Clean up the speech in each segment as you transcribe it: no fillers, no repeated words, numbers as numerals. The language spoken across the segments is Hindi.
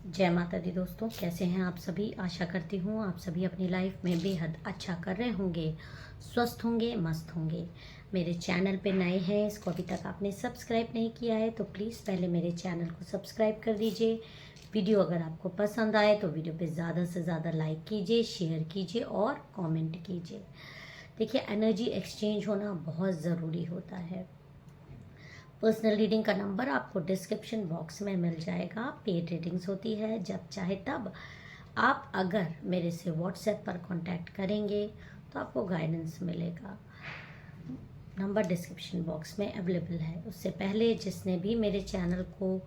जय माता दी दोस्तों, कैसे हैं आप सभी। आशा करती हूँ आप सभी अपनी लाइफ में बेहद अच्छा कर रहे होंगे, स्वस्थ होंगे, मस्त होंगे। मेरे चैनल पे नए हैं, इसको अभी तक आपने सब्सक्राइब नहीं किया है तो प्लीज़ पहले मेरे चैनल को सब्सक्राइब कर दीजिए। वीडियो अगर आपको पसंद आए तो वीडियो पे ज़्यादा से ज़्यादा लाइक कीजिए, शेयर कीजिए और कॉमेंट कीजिए। देखिए, एनर्जी एक्सचेंज होना बहुत ज़रूरी होता है। पर्सनल रीडिंग का नंबर आपको डिस्क्रिप्शन बॉक्स में मिल जाएगा। पेड रीडिंग्स होती है, जब चाहे तब आप अगर मेरे से व्हाट्सएप पर कांटेक्ट करेंगे तो आपको गाइडेंस मिलेगा। नंबर डिस्क्रिप्शन बॉक्स में अवेलेबल है। उससे पहले जिसने भी मेरे चैनल को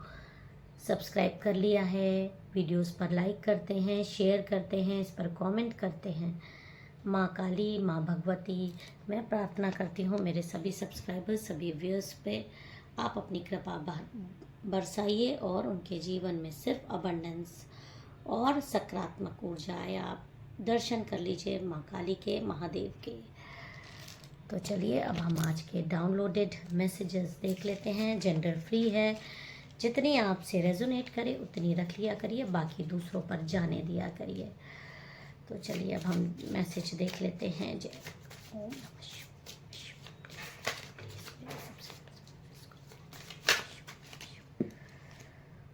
सब्सक्राइब कर लिया है, वीडियोस पर लाइक करते हैं, शेयर करते हैं, इस पर कमेंट करते हैं, माँ काली, माँ भगवती, मैं प्रार्थना करती हूँ मेरे सभी सब्सक्राइबर्स, सभी व्यूअर्स पे आप अपनी कृपा बरसाइए और उनके जीवन में सिर्फ अबंडेंस और सकारात्मक ऊर्जा आए। आप दर्शन कर लीजिए माँ काली के, महादेव के। तो चलिए अब हम आज के डाउनलोडेड मैसेजेस देख लेते हैं। जेंडर फ्री है, जितनी आपसे रेजोनेट करे उतनी रख लिया करिए, बाकी दूसरों पर जाने दिया करिए। तो चलिए अब हम मैसेज देख लेते हैं। जय ओम नमः शिवाय।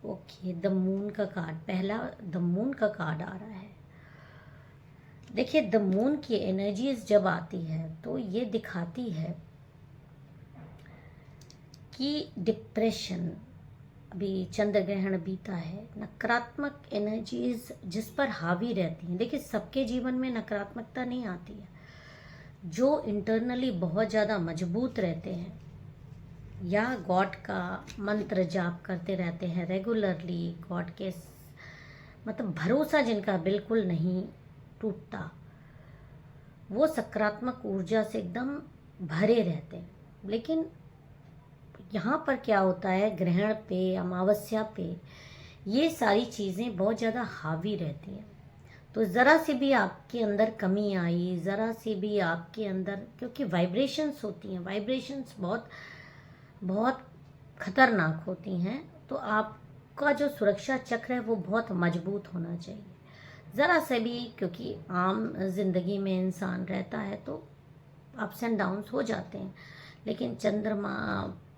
ओके, द मून का कार्ड, पहला द मून का कार्ड आ रहा है। देखिए, द मून की एनर्जीज जब आती है तो ये दिखाती है कि डिप्रेशन, अभी चंद्र ग्रहण बीता है, नकारात्मक एनर्जीज जिस पर हावी रहती हैं। देखिए, सबके जीवन में नकारात्मकता नहीं आती है। जो इंटरनली बहुत ज़्यादा मजबूत रहते हैं या गॉड का मंत्र जाप करते रहते हैं रेगुलरली, गॉड के मतलब भरोसा जिनका बिल्कुल नहीं टूटता, वो सकारात्मक ऊर्जा से एकदम भरे रहते हैं। लेकिन यहाँ पर क्या होता है, ग्रहण पे, अमावस्या पे ये सारी चीज़ें बहुत ज़्यादा हावी रहती हैं। तो ज़रा सी भी आपके अंदर कमी आई, ज़रा सी भी आपके अंदर, क्योंकि वाइब्रेशंस होती हैं, वाइब्रेशंस बहुत बहुत खतरनाक होती हैं, तो आपका जो सुरक्षा चक्र है वो बहुत मजबूत होना चाहिए। ज़रा से भी, क्योंकि आम जिंदगी में इंसान रहता है तो अप्स एंड डाउन्स हो जाते हैं, लेकिन चंद्रमा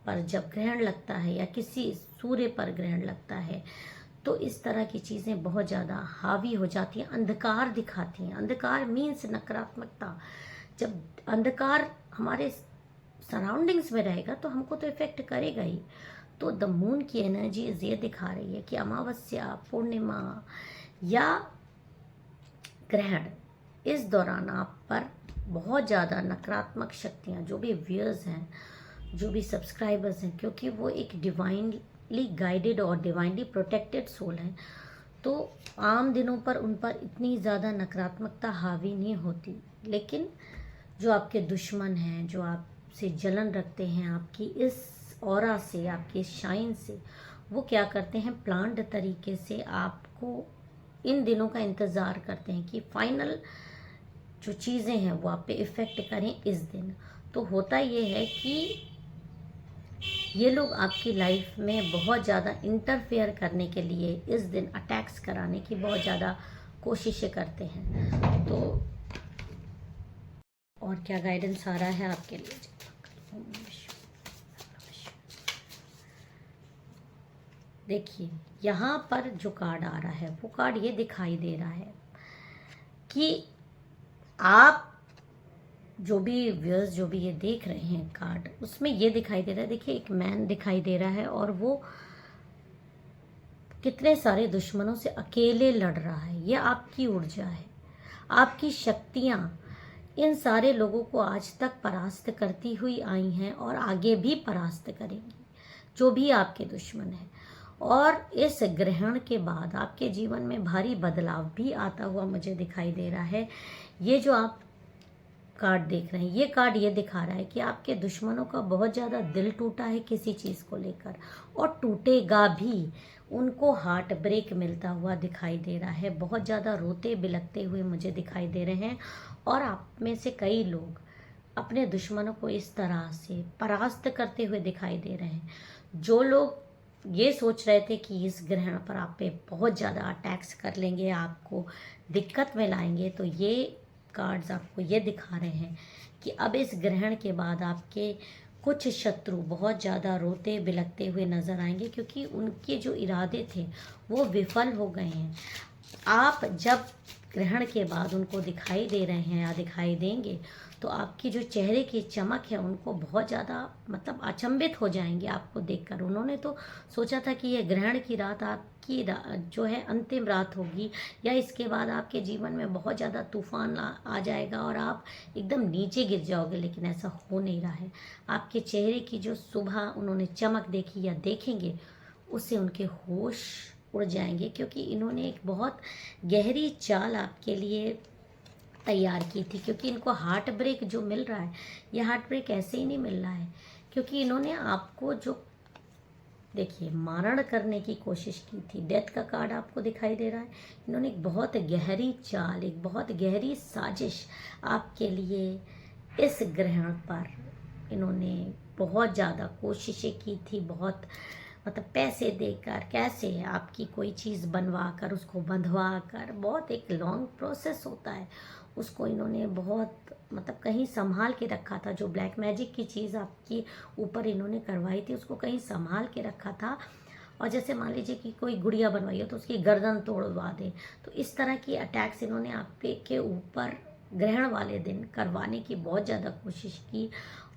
पर जब ग्रहण लगता है या किसी सूर्य पर ग्रहण लगता है तो इस तरह की चीज़ें बहुत ज़्यादा हावी हो जाती हैं, अंधकार दिखाती हैं। अंधकार मीन्स नकारात्मकता। जब अंधकार हमारे सराउंडिंग्स में रहेगा तो हमको तो इफेक्ट करेगा ही। तो द मून की एनर्जी ये दिखा रही है कि अमावस्या, पूर्णिमा या ग्रहण, इस दौरान आप पर बहुत ज़्यादा नकारात्मक शक्तियाँ, जो भी व्यूअर्स हैं, जो भी सब्सक्राइबर्स हैं, क्योंकि वो एक डिवाइनली गाइडेड और डिवाइनली प्रोटेक्टेड सोल हैं, तो आम दिनों पर उन पर इतनी ज़्यादा नकारात्मकता हावी नहीं होती। लेकिन जो आपके दुश्मन हैं, जो आपसे जलन रखते हैं, आपकी इस ऑरा से, आपकी इस शाइन से, वो क्या करते हैं, प्लान्ड तरीके से आपको इन दिनों का इंतज़ार करते हैं कि फाइनल जो चीज़ें हैं वो आप पे इफ़ेक्ट करें इस दिन। तो होता ये है कि ये लोग आपकी लाइफ में बहुत ज़्यादा इंटरफेयर करने के लिए इस दिन अटैक्स कराने की बहुत ज़्यादा कोशिशें करते हैं। तो और क्या गाइडेंस आ रहा है आपके लिए। देखिए, यहाँ पर जो कार्ड आ रहा है वो कार्ड ये दिखाई दे रहा है कि आप जो भी व्यूअर्स, जो भी ये देख रहे हैं कार्ड, उसमें ये दिखाई दे रहा है। देखिए, एक मैन दिखाई दे रहा है और वो कितने सारे दुश्मनों से अकेले लड़ रहा है। ये आपकी ऊर्जा है, आपकी शक्तियाँ इन सारे लोगों को आज तक परास्त करती हुई आई हैं और आगे भी परास्त करेंगी, जो भी आपके दुश्मन हैं। और इस ग्रहण के बाद आपके जीवन में भारी बदलाव भी आता हुआ मुझे दिखाई दे रहा है। ये जो आप कार्ड देख रहे हैं, ये कार्ड ये दिखा रहा है कि आपके दुश्मनों का बहुत ज़्यादा दिल टूटा है किसी चीज़ को लेकर, और टूटेगा भी। उनको हार्ट ब्रेक मिलता हुआ दिखाई दे रहा है, बहुत ज़्यादा रोते बिलखते हुए मुझे दिखाई दे रहे हैं। और आप में से कई लोग अपने दुश्मनों को इस तरह से परास्त करते हुए दिखाई दे रहे हैं। जो लोग ये सोच रहे थे कि इस ग्रहण पर आप पे बहुत ज़्यादा अटैक्स कर लेंगे, आपको दिक्कत में लाएंगे, तो ये कार्ड्स आपको ये दिखा रहे हैं कि अब इस ग्रहण के बाद आपके कुछ शत्रु बहुत ज़्यादा रोते बिलखते हुए नजर आएंगे, क्योंकि उनके जो इरादे थे वो विफल हो गए हैं। आप जब ग्रहण के बाद उनको दिखाई दे रहे हैं या दिखाई देंगे, तो आपकी जो चेहरे की चमक है उनको बहुत ज़्यादा मतलब अचंभित हो जाएंगे आपको देखकर। उन्होंने तो सोचा था कि ये ग्रहण की रात आपकी जो है अंतिम रात होगी, या इसके बाद आपके जीवन में बहुत ज़्यादा तूफान आ जाएगा और आप एकदम नीचे गिर जाओगे, लेकिन ऐसा हो नहीं रहा है। आपके चेहरे की जो सुबह उन्होंने चमक देखी या देखेंगे, उससे उनके होश उड़ जाएंगे, क्योंकि इन्होंने एक बहुत गहरी चाल आपके लिए तैयार की थी। क्योंकि इनको हार्ट ब्रेक जो मिल रहा है, ये हार्ट ब्रेक ऐसे ही नहीं मिल रहा है, क्योंकि इन्होंने आपको जो देखिए मारण करने की कोशिश की थी। डेथ का कार्ड आपको दिखाई दे रहा है। इन्होंने एक बहुत गहरी चाल, एक बहुत गहरी साजिश आपके लिए इस ग्रहण पर इन्होंने बहुत ज़्यादा कोशिशें की थी। बहुत मतलब पैसे देकर, कैसे आपकी कोई चीज़ बनवा कर, उसको बंधवा कर, बहुत एक लॉन्ग प्रोसेस होता है, उसको इन्होंने बहुत मतलब कहीं संभाल के रखा था। जो ब्लैक मैजिक की चीज़ आपके ऊपर इन्होंने करवाई थी, उसको कहीं संभाल के रखा था। और जैसे मान लीजिए कि कोई गुड़िया बनवाई हो तो उसकी गर्दन तोड़वा दे, तो इस तरह की अटैक्स इन्होंने आपके ऊपर ग्रहण वाले दिन करवाने की बहुत ज़्यादा कोशिश की।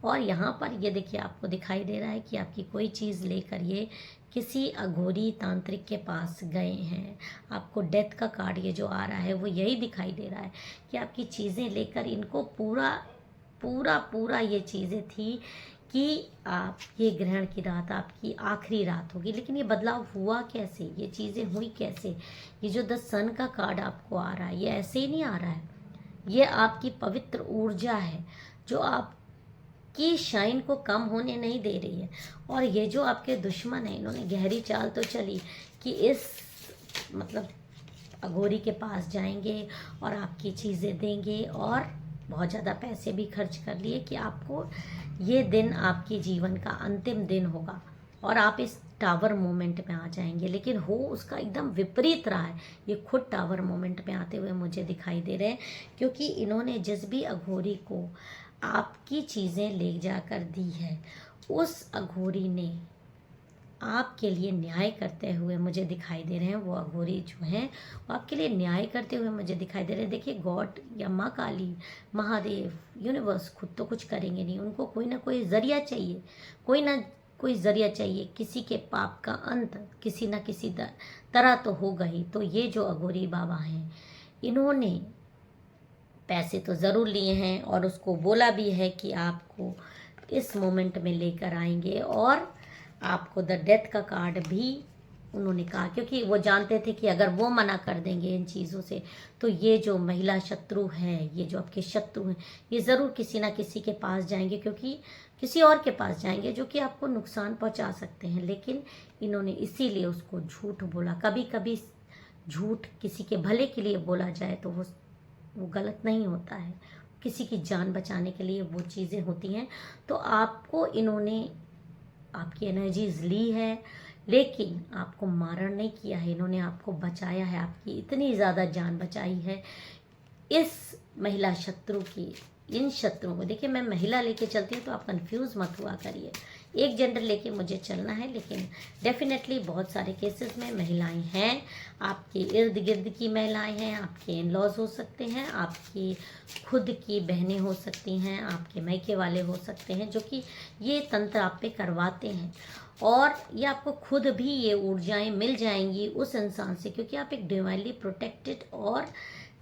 और यहाँ पर ये देखिए आपको दिखाई दे रहा है कि आपकी कोई चीज़ लेकर ये किसी अघोरी तांत्रिक के पास गए हैं। आपको डेथ का कार्ड ये जो आ रहा है वो यही दिखाई दे रहा है कि आपकी चीज़ें लेकर इनको पूरा पूरा पूरा ये चीज़ें थी कि आप ये ग्रहण की रात आपकी आखिरी रात होगी। लेकिन ये बदलाव हुआ कैसे, ये चीज़ें हुई कैसे? ये जो द सन का कार्ड आपको आ रहा है, ये ऐसे ही नहीं आ रहा है। ये आपकी पवित्र ऊर्जा है जो आपकी शाइन को कम होने नहीं दे रही है। और ये जो आपके दुश्मन है, इन्होंने गहरी चाल तो चली कि इस मतलब अघोरी के पास जाएंगे और आपकी चीज़ें देंगे, और बहुत ज़्यादा पैसे भी खर्च कर लिए कि आपको ये दिन आपके जीवन का अंतिम दिन होगा और आप इस टावर मोमेंट में आ जाएंगे। लेकिन हो उसका एकदम विपरीत रहा है। ये खुद टावर मोमेंट में आते हुए मुझे दिखाई दे रहे हैं, क्योंकि इन्होंने जिस भी अघोरी को आपकी चीज़ें ले जाकर दी है, उस अघोरी ने आपके लिए न्याय करते हुए मुझे दिखाई दे रहे हैं। वो अघोरी जो हैं वो आपके लिए न्याय करते हुए मुझे दिखाई दे रहे हैं। देखिए गॉड या माँ काली, महादेव, यूनिवर्स खुद तो कुछ करेंगे नहीं, उनको कोई ना कोई जरिया चाहिए, कोई ना कोई जरिया चाहिए। किसी के पाप का अंत किसी न किसी तरह तो होगा ही। तो ये जो अघोरी बाबा हैं, इन्होंने पैसे तो ज़रूर लिए हैं और उसको बोला भी है कि आपको इस मोमेंट में लेकर आएंगे, और आपको द डेथ का कार्ड भी उन्होंने कहा, क्योंकि वो जानते थे कि अगर वो मना कर देंगे इन चीज़ों से, तो ये जो महिला शत्रु है, ये जो आपके शत्रु हैं, ये ज़रूर किसी ना किसी के पास जाएंगे, क्योंकि किसी और के पास जाएंगे जो कि आपको नुकसान पहुंचा सकते हैं। लेकिन इन्होंने इसीलिए उसको झूठ बोला। कभी कभी झूठ किसी के भले के लिए बोला जाए तो वो गलत नहीं होता है, किसी की जान बचाने के लिए वो चीज़ें होती हैं। तो आपको इन्होंने आपकी एनर्जीज ली है, लेकिन आपको मारण नहीं किया है, इन्होंने आपको बचाया है। आपकी इतनी ज़्यादा जान बचाई है इस महिला शत्रु की। इन शत्रुओं को देखिए, मैं महिला लेके चलती हूँ तो आप कंफ्यूज मत हुआ करिए, एक जेंडर लेके मुझे चलना है, लेकिन डेफिनेटली बहुत सारे केसेस में महिलाएं हैं। आपके इर्द गिर्द की महिलाएं हैं, आपके इन लॉज हो सकते हैं, आपकी खुद की बहनें हो सकती हैं, आपके मायके वाले हो सकते हैं, जो कि ये तंत्र आप पे करवाते हैं। और ये आपको खुद भी ये ऊर्जाएं मिल जाएंगी उस इंसान से, क्योंकि आप एक डिवाइनली प्रोटेक्टेड और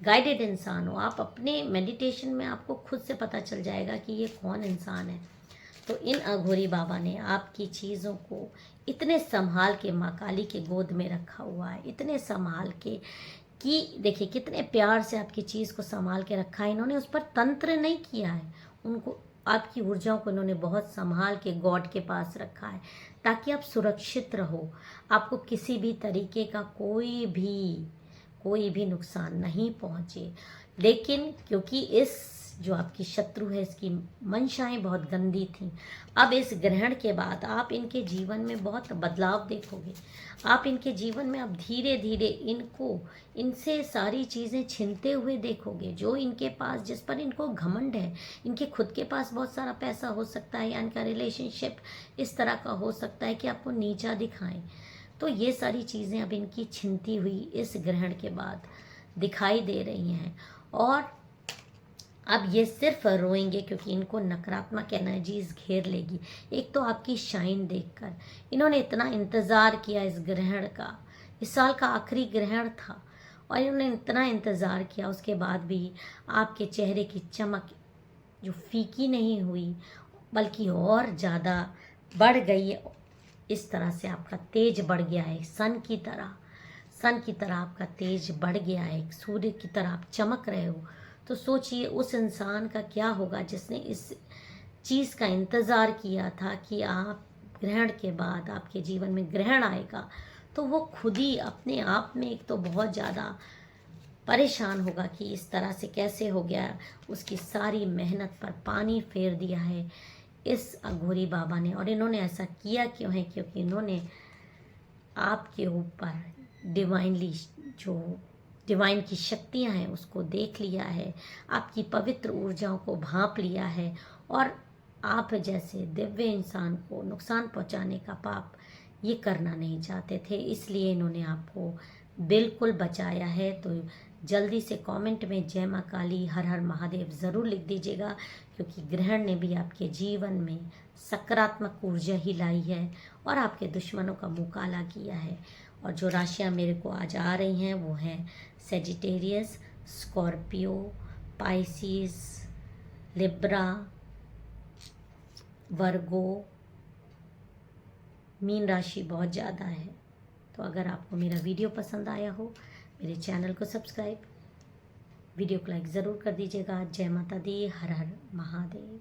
गाइडेड इंसान हो। आप अपने मेडिटेशन में आपको खुद से पता चल जाएगा कि ये कौन इंसान है। तो इन अघोरी बाबा ने आपकी चीज़ों को इतने संभाल के माँ काली के गोद में रखा हुआ है, इतने संभाल के कि देखिए कितने प्यार से आपकी चीज़ को संभाल के रखा है। इन्होंने उस पर तंत्र नहीं किया है, उनको आपकी ऊर्जाओं को इन्होंने बहुत संभाल के गॉड के पास रखा है, ताकि आप सुरक्षित रहो, आपको किसी भी तरीके का कोई भी नुकसान नहीं पहुँचे। लेकिन क्योंकि इस जो आपकी शत्रु है इसकी मंशाएं बहुत गंदी थीं। अब इस ग्रहण के बाद आप इनके जीवन में बहुत बदलाव देखोगे। आप इनके जीवन में अब धीरे धीरे इनसे सारी चीज़ें छीनते हुए देखोगे। जो इनके पास, जिस पर इनको घमंड है, इनके खुद के पास बहुत सारा पैसा हो सकता है या इनका रिलेशनशिप इस तरह का हो सकता है कि आपको नीचा दिखाएं। तो ये सारी चीज़ें अब इनकी छिनती हुई इस ग्रहण के बाद दिखाई दे रही हैं। और अब ये सिर्फ रोएंगे क्योंकि इनको नकारात्मक एनर्जीज घेर लेगी। एक तो आपकी शाइन देखकर, इन्होंने इतना इंतज़ार किया इस ग्रहण का, इस साल का आखिरी ग्रहण था और इन्होंने इतना इंतज़ार किया, उसके बाद भी आपके चेहरे की चमक जो फीकी नहीं हुई बल्कि और ज़्यादा बढ़ गई। इस तरह से आपका तेज बढ़ गया है, सन की तरह आपका तेज बढ़ गया है, सूर्य की तरह आप चमक रहे हो। तो सोचिए उस इंसान का क्या होगा जिसने इस चीज़ का इंतज़ार किया था कि आप ग्रहण के बाद आपके जीवन में ग्रहण आएगा। तो वो खुद ही अपने आप में एक तो बहुत ज़्यादा परेशान होगा कि इस तरह से कैसे हो गया। उसकी सारी मेहनत पर पानी फेर दिया है इस अघोरी बाबा ने। और इन्होंने ऐसा किया क्यों है? क्योंकि इन्होंने आपके ऊपर डिवाइन की शक्तियां हैं उसको देख लिया है, आपकी पवित्र ऊर्जाओं को भांप लिया है और आप जैसे दिव्य इंसान को नुकसान पहुंचाने का पाप ये करना नहीं चाहते थे, इसलिए इन्होंने आपको बिल्कुल बचाया है। तो जल्दी से कमेंट में जय माँ काली, हर हर महादेव ज़रूर लिख दीजिएगा, क्योंकि ग्रहण ने भी आपके जीवन में सकारात्मक ऊर्जा ही लाई है और आपके दुश्मनों का मुकाला किया है। और जो राशियाँ मेरे को आज आ रही हैं वो हैं सेजिटेरियस, स्कॉर्पियो, पाइसिस, लिब्रा, वर्गो, मीन राशि बहुत ज़्यादा है। तो अगर आपको मेरा वीडियो पसंद आया हो, मेरे चैनल को सब्सक्राइब, वीडियो को लाइक ज़रूर कर दीजिएगा। जय माता दी, हर हर महादेव।